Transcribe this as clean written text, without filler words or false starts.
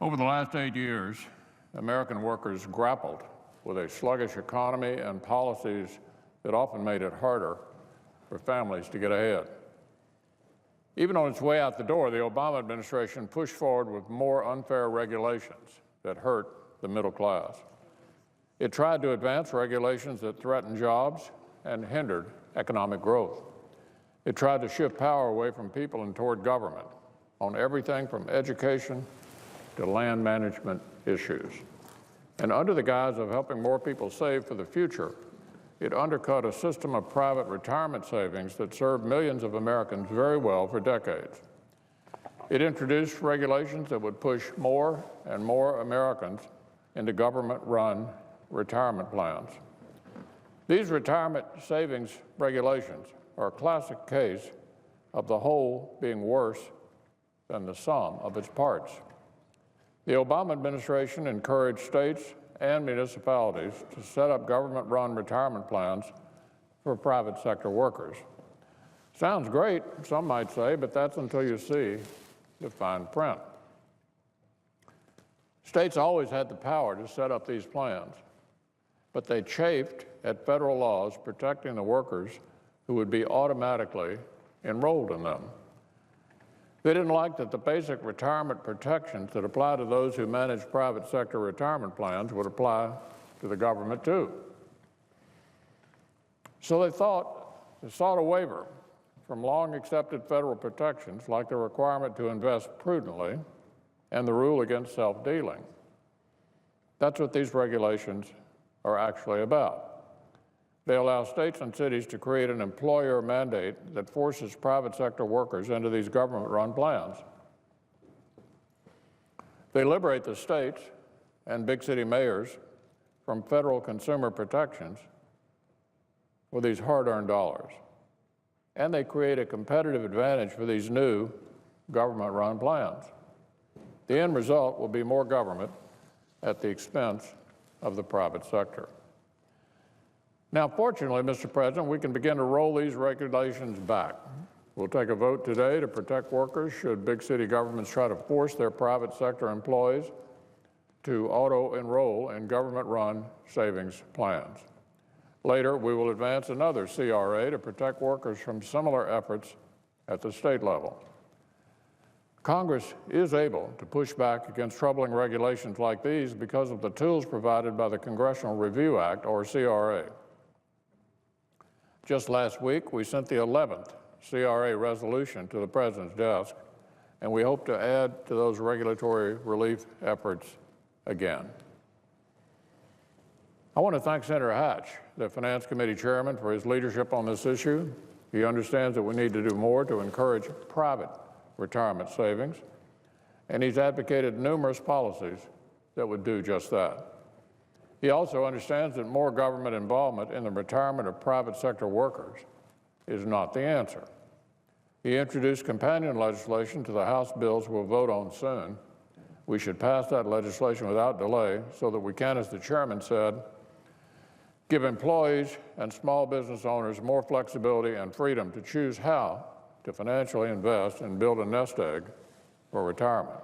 Over the last 8 years, American workers grappled with a sluggish economy and policies that often made it harder for families to get ahead. Even on its way out the door, the Obama administration pushed forward with more unfair regulations that hurt the middle class. It tried to advance regulations that threatened jobs and hindered economic growth. It tried to shift power away from people and toward government on everything from education to land management issues. And under the guise of helping more people save for the future, it undercut a system of private retirement savings that served millions of Americans very well for decades. It introduced regulations that would push more and more Americans into government-run retirement plans. These retirement savings regulations are a classic case of the whole being worse than the sum of its parts. The Obama administration encouraged states and municipalities to set up government-run retirement plans for private sector workers. Sounds great, some might say, but that's until you see the fine print. States always had the power to set up these plans, but they chafed at federal laws protecting the workers who would be automatically enrolled in them. They didn't like that the basic retirement protections that apply to those who manage private sector retirement plans would apply to the government too. So they sought a waiver from long-accepted federal protections like the requirement to invest prudently and the rule against self-dealing. That's what these regulations are actually about. They allow states and cities to create an employer mandate that forces private sector workers into these government-run plans. They liberate the states and big city mayors from federal consumer protections for these hard-earned dollars. And they create a competitive advantage for these new government-run plans. The end result will be more government at the expense of the private sector. Now, fortunately, Mr. President, we can begin to roll these regulations back. We'll take a vote today to protect workers should big city governments try to force their private sector employees to auto-enroll in government-run savings plans. Later, we will advance another CRA to protect workers from similar efforts at the state level. Congress is able to push back against troubling regulations like these because of the tools provided by the Congressional Review Act, or CRA. Just last week, we sent the 11th CRA resolution to the President's desk, and we hope to add to those regulatory relief efforts again. I want to thank Senator Hatch, the Finance Committee Chairman, for his leadership on this issue. He understands that we need to do more to encourage private retirement savings, and he's advocated numerous policies that would do just that. He also understands that more government involvement in the retirement of private sector workers is not the answer. He introduced companion legislation to the House bills we'll vote on soon. We should pass that legislation without delay so that we can, as the chairman said, give employees and small business owners more flexibility and freedom to choose how to financially invest and build a nest egg for retirement.